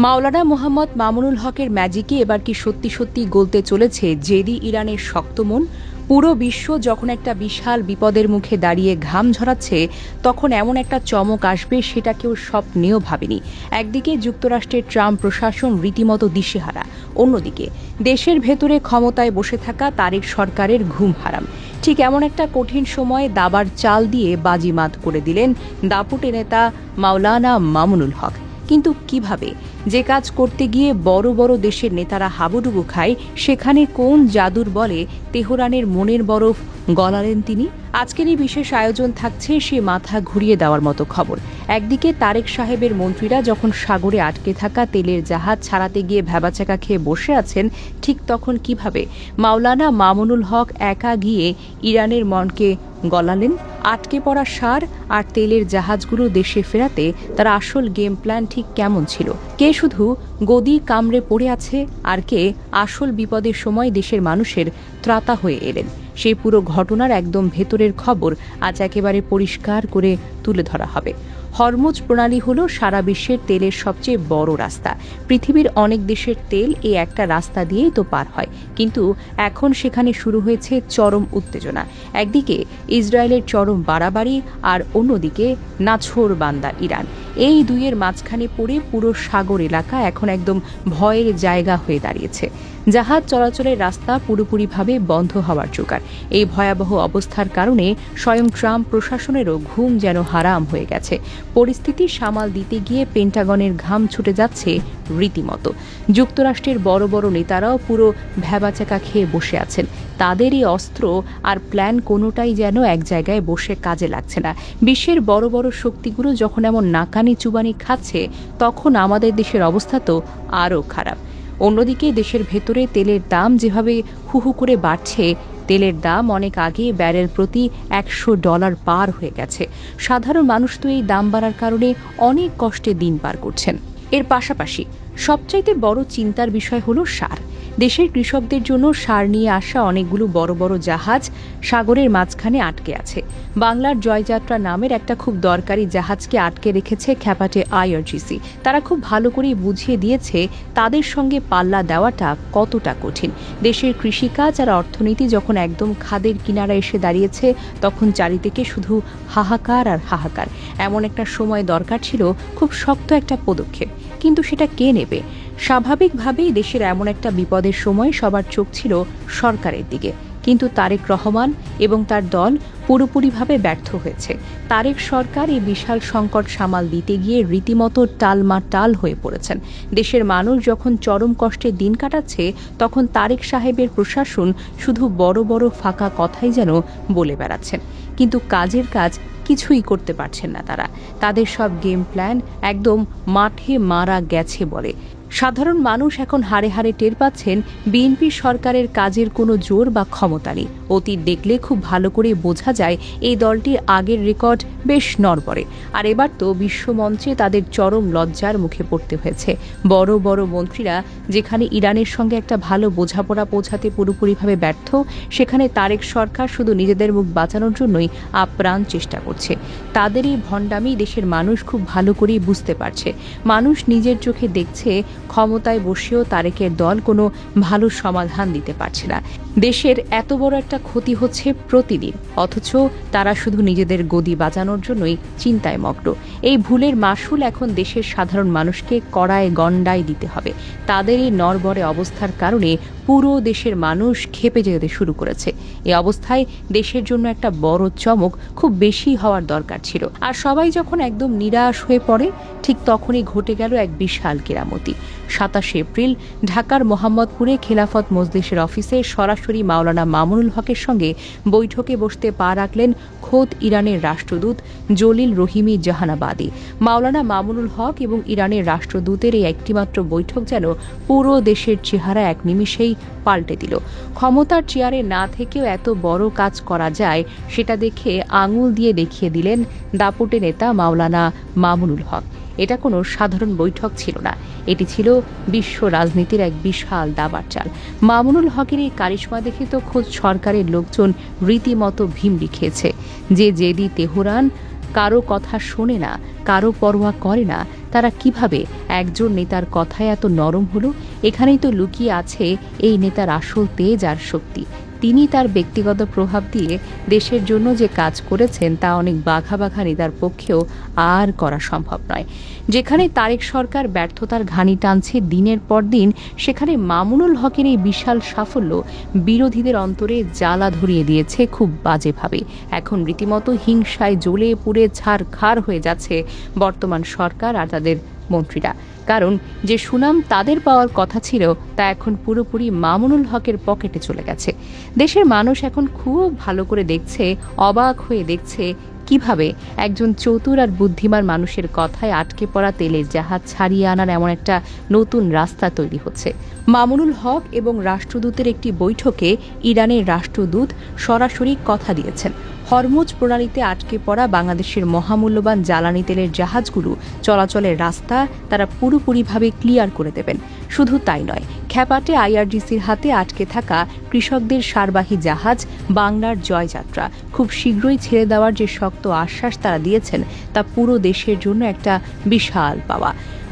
মাওলানা মোহাম্মদ মামুনুল হকের ম্যাজিকে এবার কি সত্যি সত্যি গলতে চলেছে জেদি ইরানের শক্ত মন? পুরো বিশ্ব যখন একটা বিশাল বিপদের মুখে দাঁড়িয়ে ঘাম ঝরাচ্ছে, তখন এমন একটা চমক আসবে সেটা কেউ স্বপ্নেও ভাবেনি। একদিকে যুক্তরাষ্ট্রের ট্রাম্প প্রশাসন রীতিমতো দিশেহারা, অন্যদিকে দেশের ভেতরে ক্ষমতায় বসে থাকা তারেক সরকারের ঘুম হারাম। ঠিক এমন একটা কঠিন সময়ে দাবার চাল দিয়ে বাজিমাত করে দিলেন দাপুটে নেতা মাওলানা মামুনুল হক। কিন্তু কিভাবে? যে কাজ করতে গিয়ে বড় বড় দেশের নেতারা হাবুডুবু খায়, সেখানে কোন জাদুর বলে তেহরানের মনের বরফ গলালেন তিনি? আজকের এই বিশেষ আয়োজন থাকছে সে মাথা ঘুরিয়ে দেওয়ার মতো খবর। একদিকে তারেক সাহেবের মন্ত্রীরা যখন সাগরে আটকে থাকা তেলের জাহাজ ছাড়াতে গিয়ে ভ্যাবাচাকা খেয়ে বসে আছেন, ঠিক তখন কিভাবে মাওলানা মামুনুল হক একা গিয়ে ইরানের মনকে গলালেন? আটকে পড়া সার আর তেলের জাহাজগুলো দেশে ফেরাতে তার আসল গেম প্ল্যান ঠিক কেমন ছিল? কে শুধু গদি কামড়ে পড়ে আছে, আর কে আসল বিপদের সময় দেশের মানুষের ত্রাতা হয়ে এলেন? সেই পুরো ঘটনার একদম ভেতরের খবর আজ একেবারে পরিষ্কার করে তুলে ধরা হবে। হরমুজ প্রণালী হল সারা বিশ্বের তেলের সবচেয়ে বড় রাস্তা। পৃথিবীর অনেক দেশের তেল এই একটা রাস্তা দিয়েই তো পার হয়, কিন্তু এখন সেখানে শুরু হয়েছে চরম উত্তেজনা। একদিকে ইসরায়েলের চরম বাড়াবাড়ি, আর অন্যদিকে নাছোড়বান্দা ইরান। এই দুইয়ের মাঝখানে পড়ে পুরো সাগর এলাকা এখন একদম ভয়ের জায়গা হয়ে দাঁড়িয়েছে। জাহাজ চলাচলের রাস্তা পুরোপুরিভাবে বন্ধ হওয়ার জোগাড়। এই ভয়াবহ অবস্থার কারণে স্বয়ং ট্রাম্প প্রশাসনেরও ঘুম যেন হারাম হয়ে গেছে। পরিস্থিতি সামাল দিতে গিয়ে পেন্টাগনের ঘাম ছুটে যাচ্ছে রীতিমতো। যুক্তরাষ্ট্রের বড় বড় নেতারাও পুরো ভ্যাবাচাকা খেয়ে বসে আছেন। তাদের এই অস্ত্র আর প্ল্যান কোনোটাই যেন এক জায়গায় বসে কাজে লাগছে না। বিশ্বের বড় বড় শক্তিগুলো যখন এমন নাকানি চুবানি খাচ্ছে, তখন আমাদের দেশের অবস্থা তো আরও খারাপ। অন্যদিকে দেশের ভেতরে তেলের দাম যেভাবে হুহু করে বাড়ছে, তেলের দাম অনেক আগে ব্যারেল প্রতি $100 পার হয়ে গেছে। সাধারণ মানুষ তো এই দাম বাড়ার কারণে অনেক কষ্টে দিন পার করছেন। এর পাশাপাশি সবচাইতে বড় চিন্তার বিষয় হলো সার। দেশের কৃষকদের জন্য সার নিয়ে আসা অনেকগুলো বড় বড় জাহাজ সাগরের মাঝখানে আটকে আছে। বাংলার জয়যাত্রা নামের একটা খুব দরকারি জাহাজকে আটকে রেখেছে খ্যাপাটে আইআরজিসি। তারা খুব ভালো করেই বুঝিয়ে দিয়েছে তাদের সঙ্গে পাল্লা দেওয়াটা কতটা কঠিন। দেশের কৃষিকাজ আর অর্থনীতি যখন একদম খাদের কিনারা এসে দাঁড়িয়েছে, তখন চারিদিকে শুধু হাহাকার আর হাহাকার। এমন একটা সময় দরকার ছিল খুব শক্ত একটা পদক্ষেপ, কিন্তু সেটা কে নেবে? স্বাভাবিকভাবেই দেশের এমন একটা বিপদের সময় সবার চোখ ছিল সরকারের দিকে, কিন্তু তারেক রহমান এবং তার দল পুরোপুরিভাবে ব্যর্থ হয়েছে। তারেক সরকার এই বিশাল সংকট সামাল দিতে গিয়ে রীতিমতো টালমাটাল হয়ে পড়েছেন। দেশের মানুষ যখন চরম কষ্টে দিন কাটাচ্ছে, তখন তারেক সাহেবের প্রশাসন শুধু বড় বড় ফাঁকা কথাই যেন বলে বেড়াচ্ছেন, কিন্তু কাজের কাজ কিছুই করতে পারছেন না তারা। তাদের সব গেম প্ল্যান একদম মাঠে মারা গেছে বলে। সাধারণ মানুষ এখন হাড়ে হাড়ে টের পাচ্ছেন বিএনপি সরকারের কাজের কোনো জোর বা ক্ষমতা নেই। অতীত দেখলে খুব ভালো করে বোঝা যায় এই দলটির আগের রেকর্ড বেশ নড়বড়ে। আর এবার তো বিশ্বমঞ্চে তাদের চরম লজ্জার মুখে পড়তে হয়েছে। বড় বড় মন্ত্রীরা যেখানে ইরানের সঙ্গে একটা ভালো বোঝাপড়া পৌঁছাতে পুরোপুরিভাবে ব্যর্থ, সেখানে তারেক সরকার শুধু নিজেদের মুখ বাঁচানোর জন্যই আপ্রাণ চেষ্টা করছে। তাদের এই ভণ্ডামি দেশের মানুষ খুব ভালো করেই বুঝতে পারছে। মানুষ নিজের চোখে দেখছে ক্ষমতায় বসেও তারেকের দল কোনো ভালো সমাধান দিতে পারছে না। দেশের এত বড় একটা ক্ষতি হচ্ছে প্রতিদিন, অথচ তারা শুধু নিজেদের গদি বাঁচানোর জন্যই চিন্তায় মগ্ন। এই ভুলের মাসুল এখন দেশের সাধারণ মানুষকে কড়ায় গণ্ডায় দিতে হবে। তাদের এই নড়বড়ে অবস্থার কারণে পুরো দেশের মানুষ ক্ষেপে যেতে শুরু করেছে। এই অবস্থায় দেশের জন্য একটা বড় চমক খুব বেশি হওয়ার দরকার ছিল। আর সবাই যখন একদম নিরাশ হয়ে পড়ে, ঠিক তখনই ঘটে গেল এক বিশাল কেরামতি। 27 এপ্রিল ঢাকার মোহাম্মদপুরে খেলাফত মজলিসের অফিসে সরাসরি মাওলানা মামুনুল হকের সঙ্গে বৈঠকে বসতে পা রাখলেন খোদ ইরানের রাষ্ট্রদূত জলিল রহিমি জাহানাবাদী। মাওলানা মামুনুল হক এবং ইরানের রাষ্ট্রদূতের এই একটিমাত্র বৈঠক যেন পুরো দেশের চেহারা এক নিমিষেই পাল্টে দিল। ক্ষমতার চেয়ারে না থেকেও এত বড় কাজ করা যায়, সেটা দেখে আঙুল দিয়ে দেখিয়ে দিলেন দাপুটে নেতা মাওলানা মামুনুল হক। এটা কোনো সাধারণ বৈঠক ছিল না, এটি ছিল বিশ্ব রাজনীতির এক বিশাল দাবার চাল। মামুনুল হকের এই কারিশমা দেখে তো খোদ সরকারের লোকজন রীতিমতো ভিমড়ি খেয়েছে। যে জেদি তেহরান কারো কথা শোনে না, কারো পরোয়া করে না, তারা কিভাবে একজন নেতার কথায় এত নরম হলো? এখানেই তো লুকিয়ে আছে এই নেতার আসল তেজ আর শক্তি। তিনি তার ব্যক্তিগত প্রভাব দিয়ে দেশের জন্য যে কাজ করেছেন তা অনেক বাঘা বাঘা নেতার পক্ষেও আর করা সম্ভব নয়। যেখানে তারেক সরকার ব্যর্থতার ঘানি টানছে দিনের পর দিন, সেখানে মামুনুল হকের এই বিশাল সাফল্য বিরোধীদের অন্তরে জ্বালা ধরিয়ে দিয়েছে খুব বাজেভাবে। এখন রীতিমতো হিংসায় জ্বলে পুড়ে ছারখার হয়ে যাচ্ছে বর্তমান সরকার আর তাদের মন্ত্রীরা। কারণ যে সুনাম তাদের পাওয়ার কথা ছিল তা এখন পুরোপুরি মামুনুল হকের পকেটে চলে গেছে। দেশের মানুষ এখন খুব ভালো করে দেখছে, অবাক হয়ে দেখছে কিভাবে একজন চতুর আর বুদ্ধিমান মানুষের কথায় আটকে পড়া তেলের জাহাজ ছাড়িয়ে আনার এমন একটা নতুন রাস্তা তৈরি হচ্ছে। মামুনুল হক এবং রাষ্ট্রদূতের একটি বৈঠকে ইরানের রাষ্ট্রদূত সরাসরি কথা দিয়েছেন, হরমুজ প্রণালীতে আটকে পড়া বাংলাদেশের মহামূল্যবান জ্বালানি তেলের জাহাজগুলো চলাচলের রাস্তা তারা পুরোপুরিভাবে ক্লিয়ার করে দেবেন। শুধু তাই নয়, খ্যাপাটে আইআরজিসির হাতে আটকে থাকা কৃষকদের সারবাহী জাহাজ বাংলার জয়যাত্রা খুব শীঘ্রই ছেড়ে দেওয়ার যে শক্ত আশ্বাস তারা দিয়েছেন তা পুরো দেশের জন্য একটা বিশাল পাওয়া।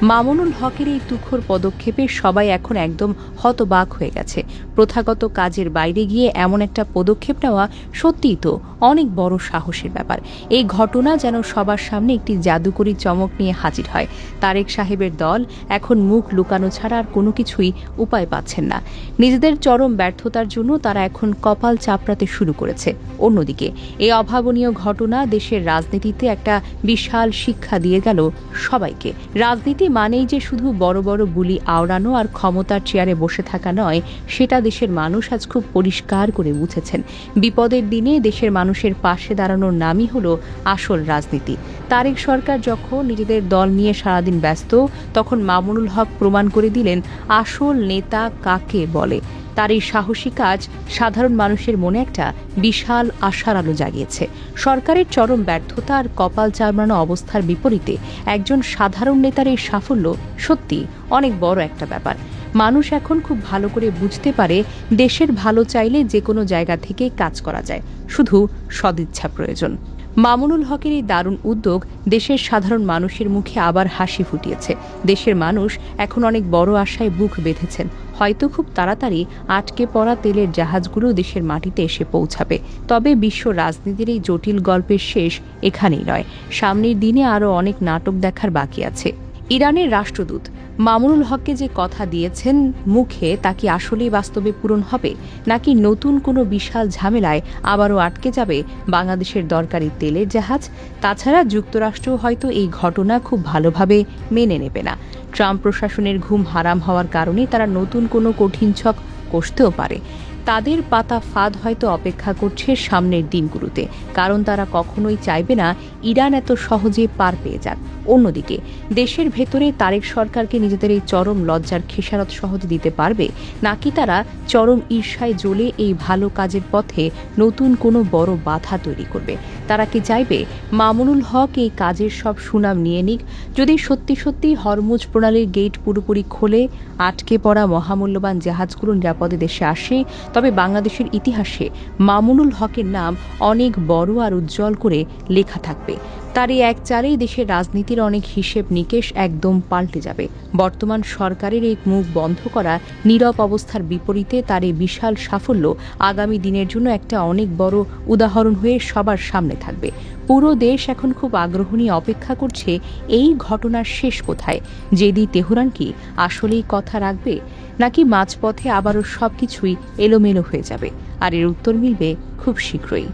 মামুনুল হকের এই তুখোড় পদক্ষেপে সবাই এখন একদম হতবাক হয়ে গেছে। প্রথাগত কাজের বাইরে গিয়ে এমন একটা পদক্ষেপ নেওয়া সত্যিই তো অনেক বড় সাহসের ব্যাপার। এই ঘটনা যেন সবার সামনে একটি জাদুকরী চমক নিয়ে হাজির হয়। তারেক সাহেবের দল এখন মুখ লুকানো ছাড়া আর কোনো কিছুই উপায় পাচ্ছেন না। নিজেদের চরম ব্যর্থতার জন্য তারা এখন কপাল চাপড়াতে শুরু করেছে। অন্যদিকে এই অভাবনীয় ঘটনা দেশের রাজনীতিতে একটা বিশাল শিক্ষা দিয়ে গেল সবাইকে। রাজনীতি মানেই যে শুধু বড় বড় বুলি আওড়ানো আর ক্ষমতার চেয়ারে বসে থাকা নয়, সেটা দেশের মানুষ আজ খুব পরিষ্কার করে বুঝেছেন। বিপদের দিনে দেশের মানুষের পাশে দাঁড়ানোর নামই হলো আসল রাজনীতি। তারেক সরকার যখন নিজেদের দল নিয়ে সারাদিন ব্যস্ত, তখন মামুনুল হক প্রমাণ করে দিলেন আসল নেতা কাকে বলে। তার এই সাহসী কাজ সাধারণ মানুষের মনে একটা বিশাল আশার আলো জাগিয়েছে। সরকারের চরম ব্যর্থতা আর কপাল চাপড়ানো অবস্থার বিপরীতে একজন সাধারণ নেতার এই সাফল্য সত্যি অনেক বড় একটা ব্যাপার। মানুষ এখন খুব ভালো করে বুঝতে পারে দেশের ভালো চাইলে যে কোনো জায়গা থেকে কাজ করা যায়, শুধু সদিচ্ছা প্রয়োজন। মামুনুল হকের এই দারুণ উদ্যোগ দেশের সাধারণ মানুষের মুখে আবার হাসি ফুটিয়েছে। দেশের মানুষ এখন অনেক বড় আশায় বুক বেঁধেছেন। হয়তো খুব তাড়াতাড়ি আটকে পড়া তেলের জাহাজগুলো দেশের মাটিতে এসে পৌঁছাবে। তবে বিশ্ব রাজনীতির এই জটিল গল্পের শেষ এখানেই নয়। সামনের দিনে আরও অনেক নাটক দেখার বাকি আছে। ইরানের রাষ্ট্রদূত মামুনুল হককে যে কথা দিয়েছেন মুখে, তা কি আসলেই বাস্তবে পূরণ হবে, নাকি নতুন কোনো বিশাল ঝামেলায় আবারও আটকে যাবে বাংলাদেশের দরকারি তেলের জাহাজ? তাছাড়া যুক্তরাষ্ট্র হয়তো এই ঘটনা খুব ভালোভাবে মেনে নেবে না। ট্রাম্প প্রশাসনের ঘুম হারাম হওয়ার কারণে তারা নতুন কোনো কঠিন ছক কষতেও পারে। তাদের পাতা ফাঁদ হয়তো অপেক্ষা করছে সামনের দিনগুলোতে, কারণ তারা কখনোই চাইবে না ইরান এত সহজে পার পেয়ে যাক। অন্যদিকে দেশের ভেতরে তারেক সরকারকে নিজেদের এই চরম লজ্জার খেসারত সহজে দিতে পারবে, নাকি তারা চরম ঈর্ষায় জ্বলে এই ভালো কাজের পথে নতুন কোনো বড় বাধা তৈরি করবে? তারা কি চাইবে মামুনুল হক এই কাজের সব সুনাম নিয়ে নিক? যদি সত্যি সত্যি হরমুজ প্রণালীর গেট পুরোপুরি খোলে, আটকে পড়া মহামূল্যবান জাহাজগুলো নিরাপদে দেশে আসে, তবে বাংলাদেশের ইতিহাসে মামুনুল হকের নাম অনেক বড় আর উজ্জ্বল করে লেখা থাকবে। তার এই এক চালেই দেশের রাজনীতির অনেক হিসেব নিকেশ একদম পাল্টে যাবে। বর্তমান সরকারের এই মুখ বন্ধ করা নীরব অবস্থার বিপরীতে তার এই বিশাল সাফল্য আগামী দিনের জন্য একটা অনেক বড় উদাহরণ হয়ে সবার সামনে থাকবে। পুরো দেশ এখন খুব আগ্রহ নিয়ে অপেক্ষা করছে এই ঘটনার শেষ কোথায়। জেদি তেহরান কি আসলেই কথা রাখবে, নাকি মাঝপথে আবারও সবকিছুই এলোমেলো হয়ে যাবে? আর এর উত্তর মিলবে খুব শীঘ্রই।